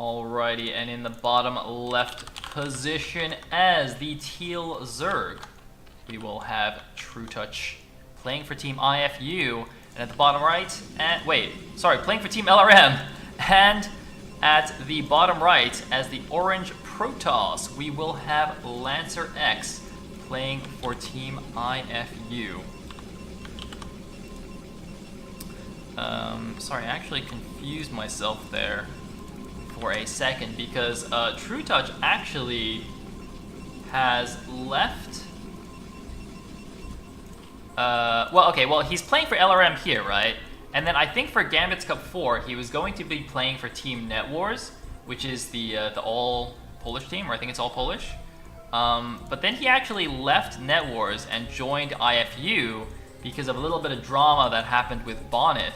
Alrighty, and in the bottom left position as the teal Zerg, we will have Trutacz playing for Team iFU, and at the bottom right, playing for Team LRM, and at the bottom right as the orange Protoss, we will have lancerx playing for Team iFU. Sorry, I actually confused myself there for a second because Trutacz actually has left. Well, he's playing for LRM here, right? And then I think for Gambit's Cup 4, he was going to be playing for Team NetWars, which is the all Polish team, or I think it's all Polish. But then he actually left NetWars and joined iFU because of a little bit of drama that happened with Bonnet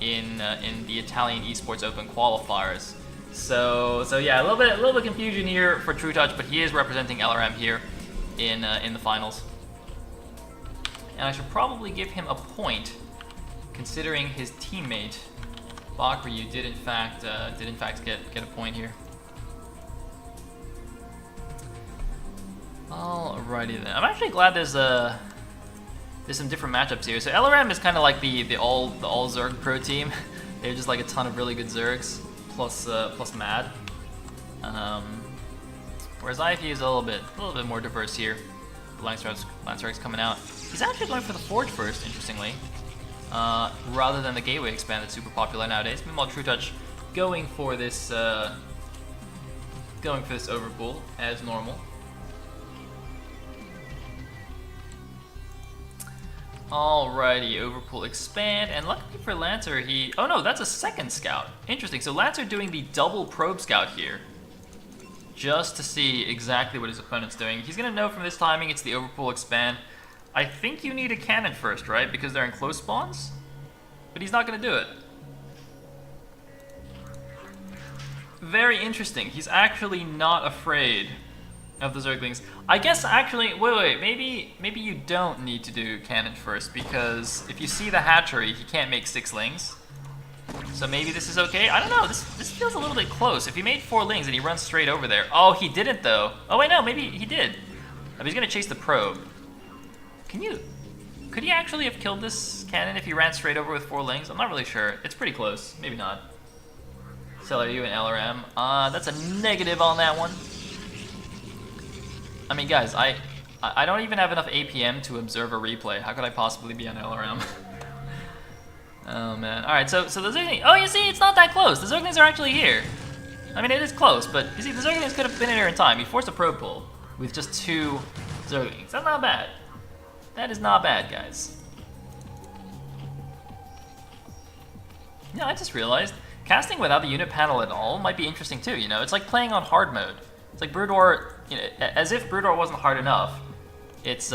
in the Italian Esports Open qualifiers. So yeah, a little bit confusion here for Trutacz, but he is representing LRM here in the finals. And I should probably give him a point, considering his teammate Bakryu did in fact get a point here. Alrighty then. I'm actually glad there's some different matchups here. So LRM is kind of like the all Zerg pro team. They're just like a ton of really good Zergs plus Mad. Whereas iFU is a little bit more diverse here. lancerx coming out. He's actually going for the Forge first, interestingly, rather than the Gateway expand that's super popular nowadays. Meanwhile, Trutacz going for this overpool as normal. Alrighty, overpool expand, and luckily for Lancer, oh no, that's a second scout. Interesting, so Lancer doing the double probe scout here, just to see exactly what his opponent's doing. He's gonna know from this timing it's the overpool expand. I think you need a cannon first, right? Because they're in close spawns? But he's not gonna do it. Very interesting, he's actually not afraid of the Zerglings. I guess actually, wait, maybe you don't need to do cannon first, because if you see the hatchery, he can't make 6 lings. So maybe this is okay? I don't know, this feels a little bit close. If he made 4 lings and he runs straight over there. Oh, he didn't though. Oh wait, no, maybe he did. But he's gonna chase the probe. Could he actually have killed this cannon if he ran straight over with 4 lings? I'm not really sure. It's pretty close, maybe not. Sayle, you and LRM. That's a negative on that one. I mean, guys, I don't even have enough APM to observe a replay. How could I possibly be on LRM? Oh man. All right, so the Zerglings. Oh, you see, it's not that close. The Zerglings are actually here. I mean, it is close, but you see, the Zerglings could have been in here in time. He forced a probe pull with just 2 Zerglings. That's not bad. That is not bad, guys. Yeah, I just realized casting without the unit panel at all might be interesting too. You know, it's like playing on hard mode. It's like Brood War, you know, as if Brood War wasn't hard enough. It's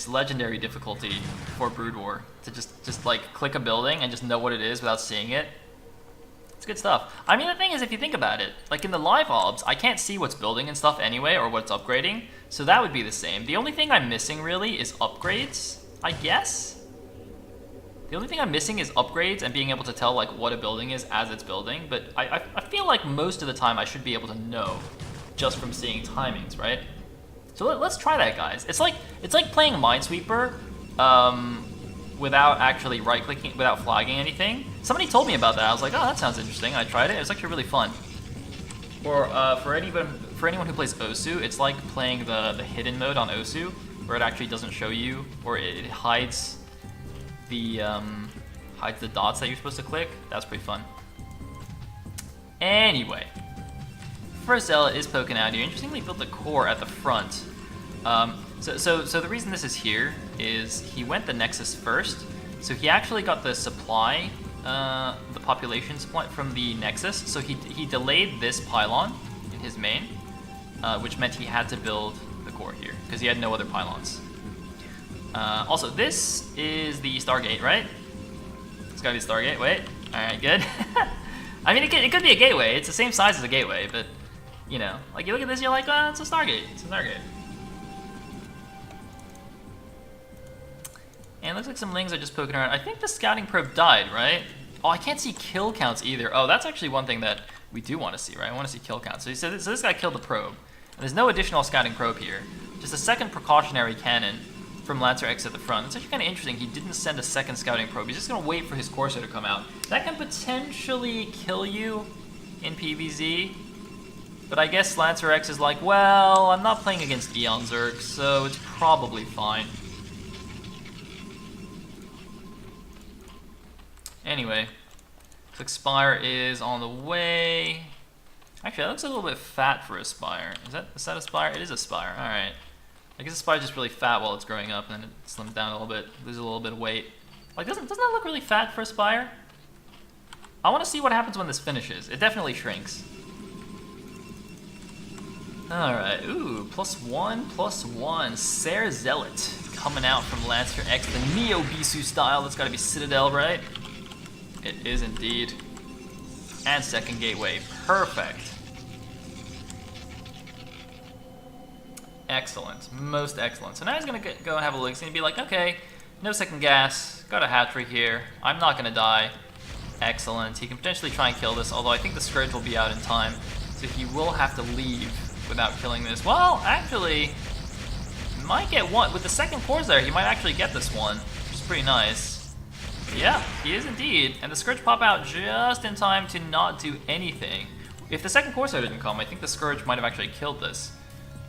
legendary difficulty for Brood War to just like click a building and just know what it is without seeing it. It's good stuff. I mean, the thing is, if you think about it, like in the live obs, I can't see what's building and stuff anyway, or what's upgrading, so that would be the same. The only thing I'm missing really is upgrades, I guess. The only thing I'm missing is upgrades and being able to tell like what a building is as it's building, but I feel like most of the time I should be able to know just from seeing timings, right? So let's try that, guys. It's like playing Minesweeper without actually right-clicking, without flagging anything. Somebody told me about that. I was like, oh, that sounds interesting. I tried it. It was actually really fun. Or for anyone who plays Osu, it's like playing the hidden mode on Osu, where it actually doesn't show you, or it hides the dots that you're supposed to click. That's pretty fun. Anyway, first Sayle is poking out here. Interestingly, built the core at the front. So the reason this is here is he went the Nexus first, so he actually got the supply, the population supply from the Nexus. So he delayed this pylon in his main, which meant he had to build the core here because he had no other pylons. Also, this is the Stargate, right? It's gotta be the Stargate. Wait. All right, good. I mean, it could be a gateway. It's the same size as a gateway, but you know, like you look at this, you're like, oh, it's a Stargate. It's a Stargate. And it looks like some lings are just poking around. I think the scouting probe died, right? Oh, I can't see kill counts either. Oh, that's actually one thing that we do want to see, right? I want to see kill counts. So this guy killed the probe. And there's no additional scouting probe here. Just a second precautionary cannon from lancerx at the front. It's actually kind of interesting. He didn't send a second scouting probe. He's just going to wait for his Corsair to come out. That can potentially kill you in PvZ. But I guess lancerx is like, well, I'm not playing against Eon Zerg, so it's probably fine. Anyway, looks like Spire is on the way. Actually, that looks a little bit fat for a Spire. Is that a Spire? It is a Spire. All right. I guess the Spire's just really fat while it's growing up, and then it slims down a little bit, loses a little bit of weight. Like, doesn't that look really fat for a Spire? I want to see what happens when this finishes. It definitely shrinks. All right. Ooh, +1/+1. Sayle Zealot coming out from lancerx, the Neo Bisu style. That's got to be Citadel, right? It is indeed. And second gateway. Perfect. Excellent. Most excellent. So now he's going to go and have a look. He's going to be like, okay, no second gas. Got a hatchery here. I'm not going to die. Excellent. He can potentially try and kill this, although I think the Scourge will be out in time. So he will have to leave without killing this. Well, actually, might get one. With the second Corsair, he might actually get this one, which is pretty nice. Yeah, he is indeed. And the Scourge pop out just in time to not do anything. If the second Corsair didn't come, I think the Scourge might have actually killed this.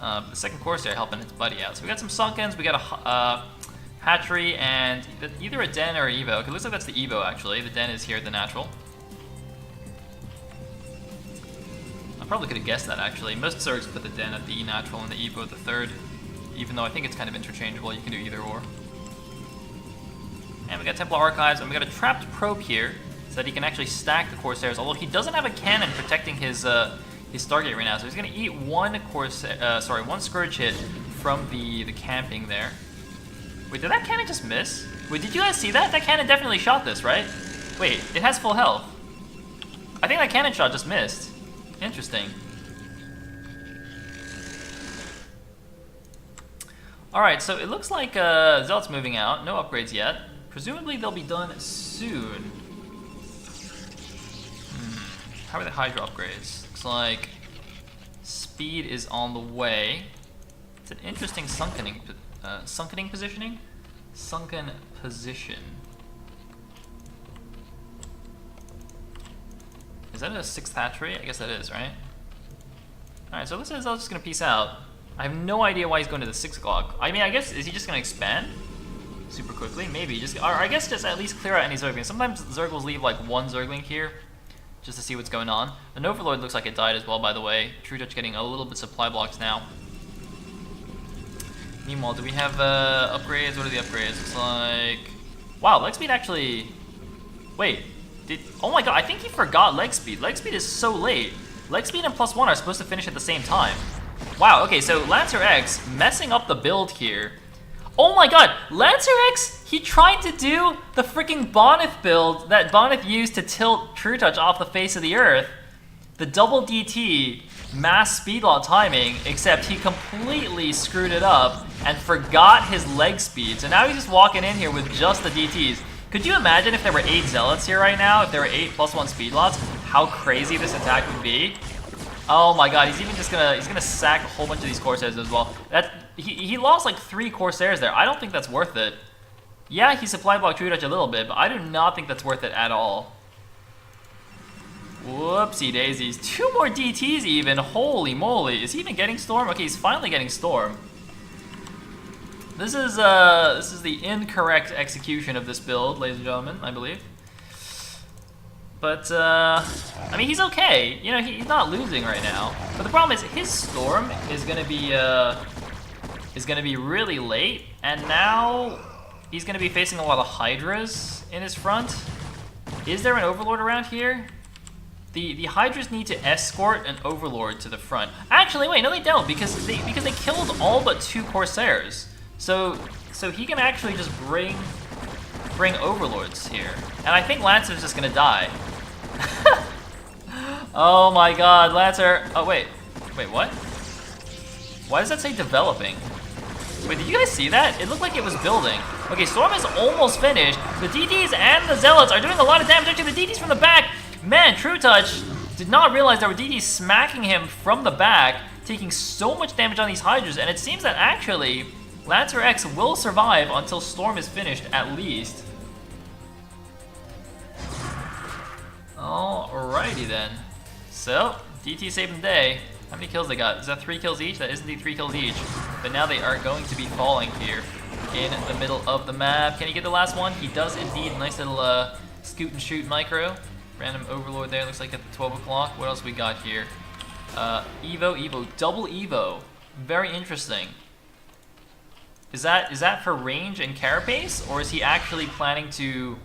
The second Corsair helping its buddy out. So we got some Sunkens, we got a hatchery, and either a Den or an Evo. Okay, it looks like that's the Evo, actually. The Den is here at the natural. I probably could have guessed that, actually. Most Zergs put the Den at the natural and the Evo at the third, even though I think it's kind of interchangeable. You can do either or. And we got Templar Archives, and we got a trapped probe here, so that he can actually stack the Corsairs, although he doesn't have a cannon protecting his Stargate right now, so he's going to eat one Scourge hit from the camping there. Wait, did that cannon just miss? Wait, did you guys see that? That cannon definitely shot this, right? Wait, it has full health. I think that cannon shot just missed. Interesting. Alright, so it looks like Zealot's moving out. No upgrades yet. Presumably they'll be done soon. How are the Hydra upgrades? Looks like speed is on the way. It's an interesting sunkening positioning? Sunken position. Is that a 6th hatchery? I guess that is, right? Alright, so this is just gonna peace out. I have no idea why he's going to the 6 o'clock. I mean, I guess, is he just gonna expand? Super quickly? Maybe. Or I guess just at least clear out any Zerglings. Sometimes Zergles leave like one Zergling here, just to see what's going on. An Overlord looks like it died as well, by the way. Trutacz getting a little bit supply blocks now. Meanwhile, do we have upgrades? What are the upgrades? Looks like... Wow, leg speed actually... Wait. Oh my god, I think he forgot leg speed. Leg speed is so late. Leg speed and +1 are supposed to finish at the same time. Wow, okay, so lancerx messing up the build here. Oh my god, lancerx, he tried to do the freaking Bonneth build that Bonneth used to tilt Trutacz off the face of the earth. The double DT, mass speed law timing, except he completely screwed it up and forgot his leg speed. So now he's just walking in here with just the DTs. Could you imagine if there were 8 Zealots here right now, if there were 8 +1 speed lots, how crazy this attack would be? Oh my god, he's even just gonna sack a whole bunch of these Corsairs as well. He lost like 3 Corsairs there. I don't think that's worth it. Yeah, he supply blocked Trutacz a little bit, but I do not think that's worth it at all. Whoopsie daisies. 2 more DTs even. Holy moly. Is he even getting Storm? Okay, he's finally getting Storm. This is the incorrect execution of this build, ladies and gentlemen, I believe. But, I mean, he's okay. You know, he's not losing right now. But the problem is, his Storm is gonna be really late, and now he's gonna be facing a lot of Hydras in his front. Is there an Overlord around here? The Hydras need to escort an Overlord to the front. Actually, wait, no, they don't, because they killed all but 2 Corsairs. So he can actually just bring Overlords here, and I think Lancer's just gonna die. Oh my god, Lancer. Oh, wait, what? Why does that say developing? Wait, did you guys see that? It looked like it was building. Okay, Storm is almost finished. The DTs and the Zealots are doing a lot of damage. Actually, the DTs from the back. Man, Trutacz did not realize there were DTs smacking him from the back, taking so much damage on these Hydras. And it seems that actually, lancerx will survive until Storm is finished, at least. Alrighty then. So, DT saved the day. How many kills they got? Is that 3 kills each? That is indeed 3 kills each. But now they are going to be falling here in the middle of the map. Can he get the last one? He does indeed. Nice little scoot and shoot micro. Random Overlord there. Looks like at 12 o'clock. What else we got here? Evo. Double Evo. Very interesting. Is that for range and carapace? Or is he actually planning to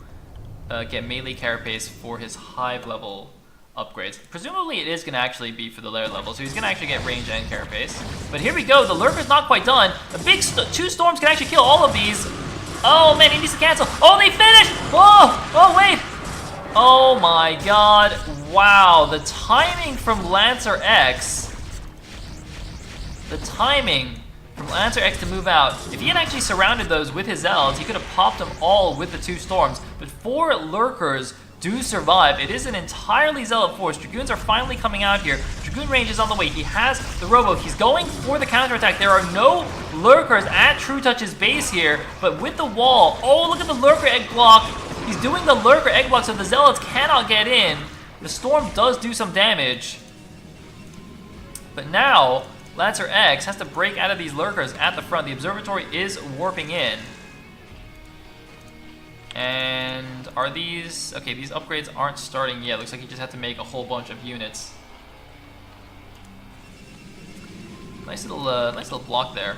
get melee carapace for his hive level upgrades? Presumably it is going to actually be for the lair level, so he's going to actually get range and carapace. But here we go, the Lurker's not quite done. The big 2 storms can actually kill all of these. Oh man, he needs to cancel. Oh, they finished! Oh wait! Oh my god, wow, the timing from lancerx. The timing from lancerx to move out. If he had actually surrounded those with his Zealots, he could have popped them all with the 2 storms. But 4 Lurkers do survive. It is an entirely Zealot force. Dragoons are finally coming out here. Dragoon range is on the way. He has the Robo. He's going for the counterattack. There are no Lurkers at Trutach's base here, but with the wall, oh, look at the Lurker egg block. He's doing the Lurker egg block so the Zealots cannot get in. The Storm does do some damage, but now lancerx has to break out of these Lurkers at the front. The Observatory is warping in. And are these... Okay, these upgrades aren't starting yet. Looks like you just have to make a whole bunch of units. Nice little block there.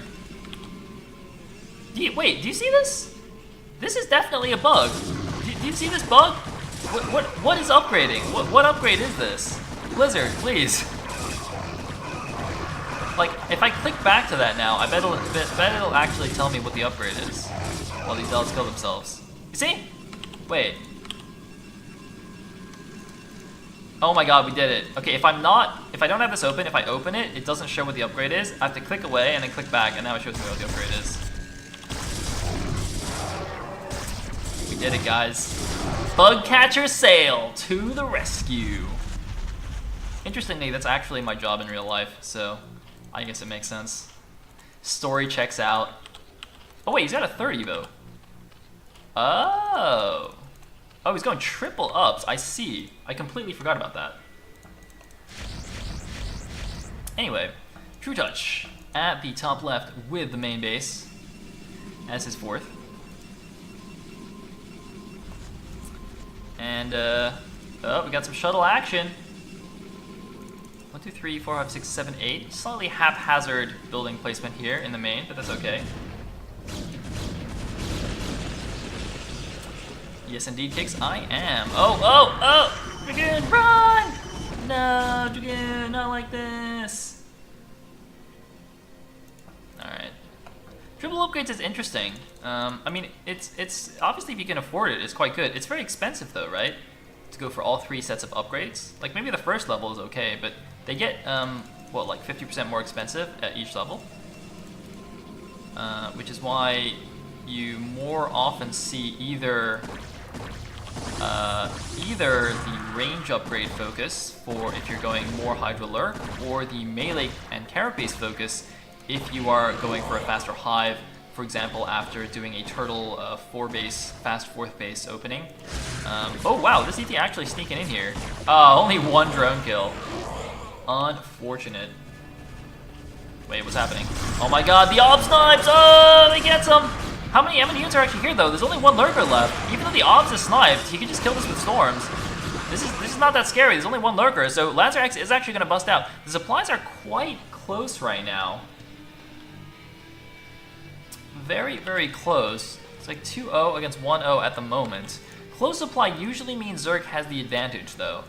Wait, do you see this? This is definitely a bug. Do you see this bug? What is upgrading? What upgrade is this? Blizzard, please. Like, if I click back to that now, I bet it'll actually tell me what the upgrade is while these Zealots kill themselves. You see? Wait. Oh my god, we did it. Okay, if I don't have this open, if I open it, it doesn't show what the upgrade is. I have to click away and then click back, and now it shows me what the upgrade is. We did it, guys. Bug catcher Sayle to the rescue. Interestingly, that's actually my job in real life, so I guess it makes sense. Story checks out. Oh wait, he's got a 3rd Evo. Oh, he's going triple ups. I see. I completely forgot about that. Anyway, Trutacz at the top left with the main base as his 4th. And, oh, we got some shuttle action. 1, 2, 3, 4, 5, 6, 7, 8. Slightly haphazard building placement here in the main, but that's okay. Yes, indeed, Kicks, I am. Oh! Dragoon, run! No, Dragoon, not like this. Alright. Triple upgrades is interesting. I mean, it's obviously if you can afford it, it's quite good. It's very expensive though, right? To go for all 3 sets of upgrades. Like maybe the first level is okay, but they get, what, like 50% more expensive at each level? Which is why you more often see either the range upgrade focus for if you're going more Hydra Lurk, or the melee and carapace focus if you are going for a faster hive, for example, after doing a turtle 4-base, fast 4th base opening. Oh wow, this ET actually sneaking in here. Only 1 drone kill. Unfortunate. Wait, what's happening? Oh my god, the Ob snipes! Oh, they get some! How many units are actually here though? There's only 1 Lurker left. Even though the Obs is sniped, he can just kill this with storms. This is not that scary. There's only 1 Lurker, so lancerx is actually going to bust out. The supplies are quite close right now. Very, very close. It's like 2-0 against 1-0 at the moment. Close supply usually means Zerg has the advantage though.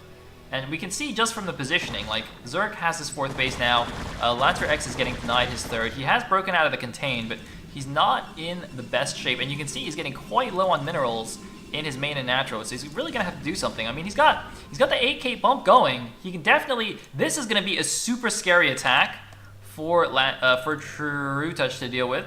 And we can see just from the positioning, like Zerg has his 4th base now. lancerx is getting denied his 3rd. He has broken out of the contain, but he's not in the best shape, and you can see he's getting quite low on minerals in his main and natural, so he's really gonna have to do something. I mean, he's got the 8k bump going. He can definitely. This is gonna be a super scary attack for Trutacz to deal with.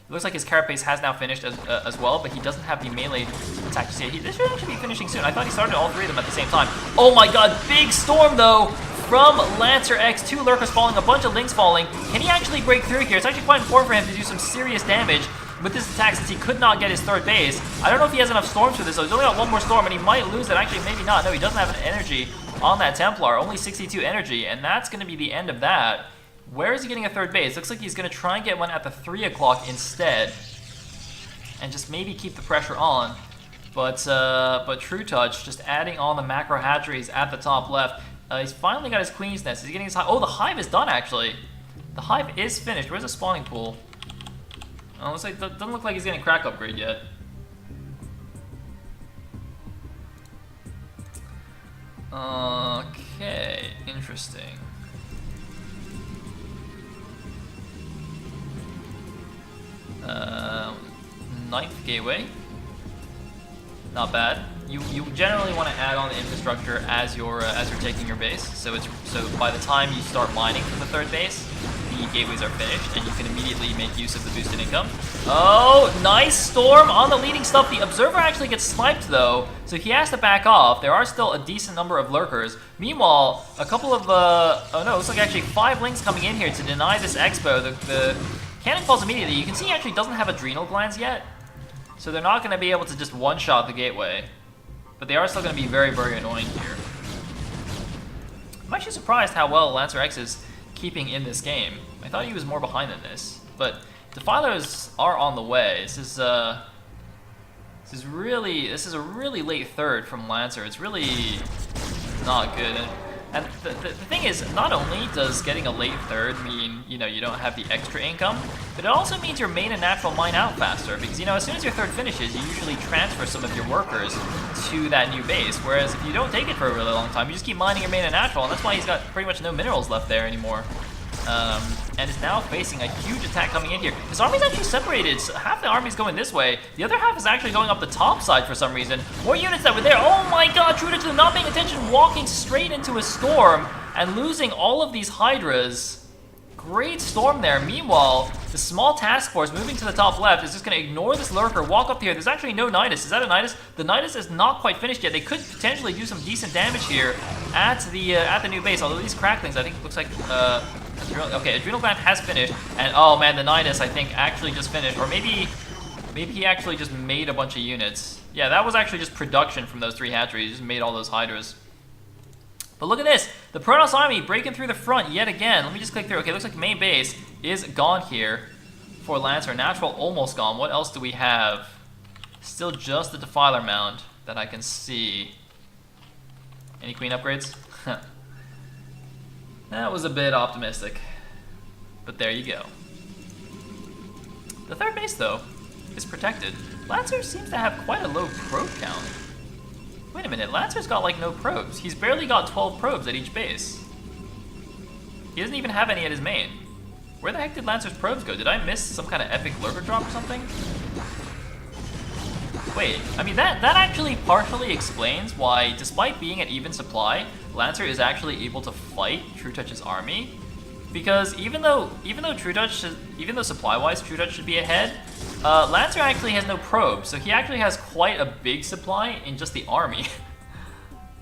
It looks like his carapace has now finished as well, but he doesn't have the melee attack. This should actually be finishing soon. I thought he started all three of them at the same time. Oh my god, big storm though from lancerx. 2 lurkers falling, a bunch of lings falling. Can he actually break through here? It's actually quite important for him to do some serious damage with this attack since he could not get his 3rd base. I don't know if he has enough storms for this, so he's only got 1 more storm and he might lose it. Actually, maybe not. No, he doesn't have an energy on that Templar, only 62 energy, and that's going to be the end of that. Where is he getting a 3rd base? Looks like he's going to try and get one at the 3 o'clock instead, and just maybe keep the pressure on. But Trutacz just adding on the macro hatcheries at the top left. He's finally got his Queen's Nest. He's getting his hive. Oh, the hive is done actually. The hive is finished. Where's the spawning pool? Oh, looks like, doesn't look like he's getting crack upgrade yet. Okay, interesting. Ninth gateway. Not bad. You generally want to add on the infrastructure as you're taking your base. So by the time you start mining from the 3rd base, the gateways are finished, and you can immediately make use of the boosted income. Oh, nice storm on the leading stuff. The observer actually gets sniped though, so he has to back off. There are still a decent number of lurkers. Meanwhile, a couple of oh no, it looks like actually 5 lings coming in here to deny this expo. The cannon falls immediately. You can see he actually doesn't have adrenal glands yet, so they're not going to be able to just one-shot the gateway. But they are still going to be very, very annoying here. I'm actually surprised how well lancerx is keeping in this game. I thought he was more behind than this, but defilers are on the way. This is a really late 3rd from Lancer. It's really not good. And the thing is, not only does getting a late 3rd mean, you don't have the extra income, but it also means your main and natural mine out faster, because, as soon as your 3rd finishes, you usually transfer some of your workers to that new base, whereas if you don't take it for a really long time, you just keep mining your main and natural, and that's why he's got pretty much no minerals left there anymore. And is now facing a huge attack coming in here. His army's actually separated. So half the army's going this way. The other half is actually going up the top side for some reason. More units that were there. Oh my god, Trutacz not paying attention, walking straight into a storm and losing all of these Hydras. Great storm there. Meanwhile, the small task force moving to the top left is just going to ignore this lurker, walk up here. There's actually no Nidus. Is that a Nidus? The Nidus is not quite finished yet. They could potentially do some decent damage here at the new base. Although these cracklings, I think, looks like okay, Adrenal Gland has finished, and oh man, the Nidus I think actually just finished, or maybe he actually just made a bunch of units. Yeah, that was actually just production from those 3 hatcheries. He just made all those Hydras. But look at this, the Protoss army breaking through the front yet again. Let me just click through. Okay, looks like main base is gone here for Lancer. Natural almost gone. What else do we have? Still just the Defiler Mound that I can see. Any Queen upgrades? That was a bit optimistic, but there you go. The 3rd base, though, is protected. Lancer seems to have quite a low probe count. Wait a minute, Lancer's got like no probes. He's barely got 12 probes at each base. He doesn't even have any at his main. Where the heck did Lancer's probes go? Did I miss some kind of epic lurker drop or something? Wait, I mean that actually partially explains why, despite being at even supply, Lancer is actually able to fight Trutach's army. Because even though supply-wise Trutacz should be ahead, Lancer actually has no probes, so he actually has quite a big supply in just the army.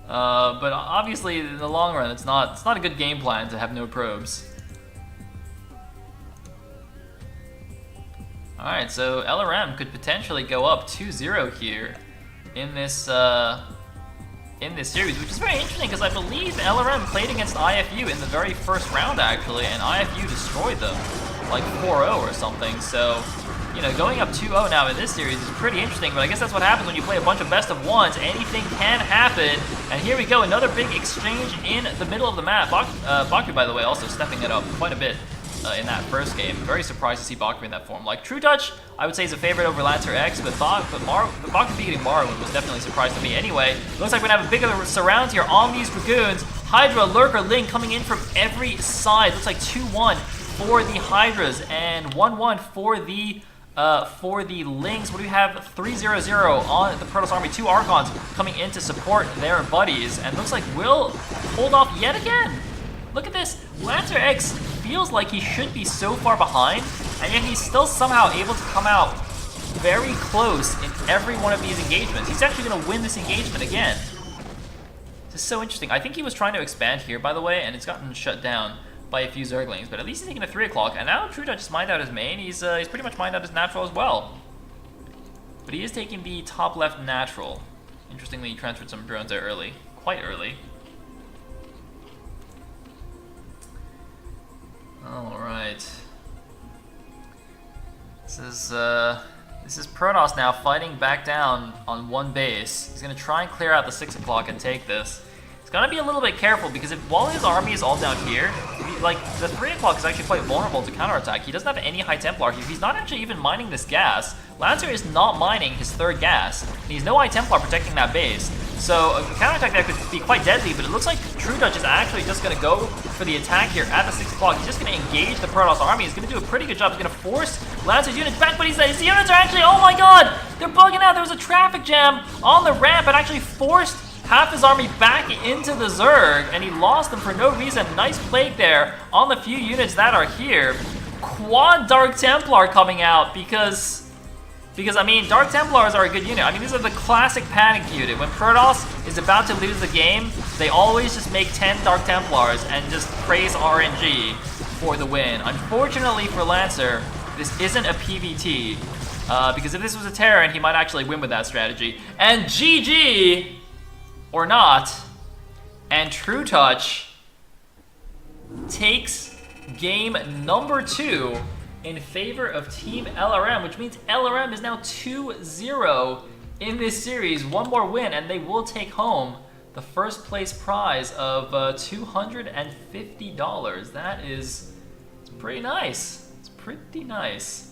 But obviously, in the long run, it's not a good game plan to have no probes. All right, so LRM could potentially go up 2-0 here in this series, which is very interesting because I believe LRM played against iFU in the very first round actually, and iFU destroyed them like 4-0 or something. So, going up 2-0 now in this series is pretty interesting, but I guess that's what happens when you play a bunch of best of ones. Anything can happen, and here we go, another big exchange in the middle of the map. Baku, by the way, also stepping it up quite a bit in that first game. Very surprised to see Baku in that form. Like Trutacz, I would say is a favorite over lancerx, but Baku beating Morrowind was definitely a surprise to me. Anyway, looks like we're gonna have a bigger surround here on these Dragoons. Hydra, Lurker, Ling coming in from every side. Looks like 2-1 for the Hydras and 1-1 for the Lings. What do we have? 3-0-0 on the Protoss army. 2 Archons coming in to support their buddies, and looks like we'll hold off yet again. Look at this, lancerx feels like he should be so far behind, and yet he's still somehow able to come out very close in every one of these engagements. He's actually going to win this engagement again. This is so interesting. I think he was trying to expand here, by the way, and it's gotten shut down by a few Zerglings, but at least he's taking a 3 o'clock, and now Trutacz just mined out his main. He's pretty much mined out his natural as well. But he is taking the top left natural. Interestingly, he transferred some drones there early. Quite early. Alright. This is Protoss now fighting back down on one base. He's going to try and clear out the 6 o'clock and take this. He's going to be a little bit careful because while his army is all down here, like the 3 o'clock is actually quite vulnerable to counterattack. He doesn't have any High Templar here. He's not actually even mining this gas. Lancer is not mining his 3rd gas. And he's no High Templar protecting that base. So a counterattack there could be quite deadly, but it looks like Trutacz is actually just going to go for the attack here at the 6 o'clock. He's just going to engage the Protoss army. He's going to do a pretty good job. He's going to force Lancer's units back, but his units are actually, oh my god, they're bugging out. There was a traffic jam on the ramp and actually forced half his army back into the Zerg, and he lost them for no reason. Nice plague there on the few units that are here. Quad Dark Templar coming out because I mean, Dark Templars are a good unit. I mean, these are the classic panic unit. When Protoss is about to lose the game, they always just make 10 Dark Templars and just praise RNG for the win. Unfortunately for Lancer, this isn't a PvT, because if this was a Terran, he might actually win with that strategy. And GG, or not, and Trutacz takes game number 2 in favor of Team LRM, which means LRM is now 2-0 in this series. One more win, and they will take home the first place prize of $250. That is, it's pretty nice. It's pretty nice.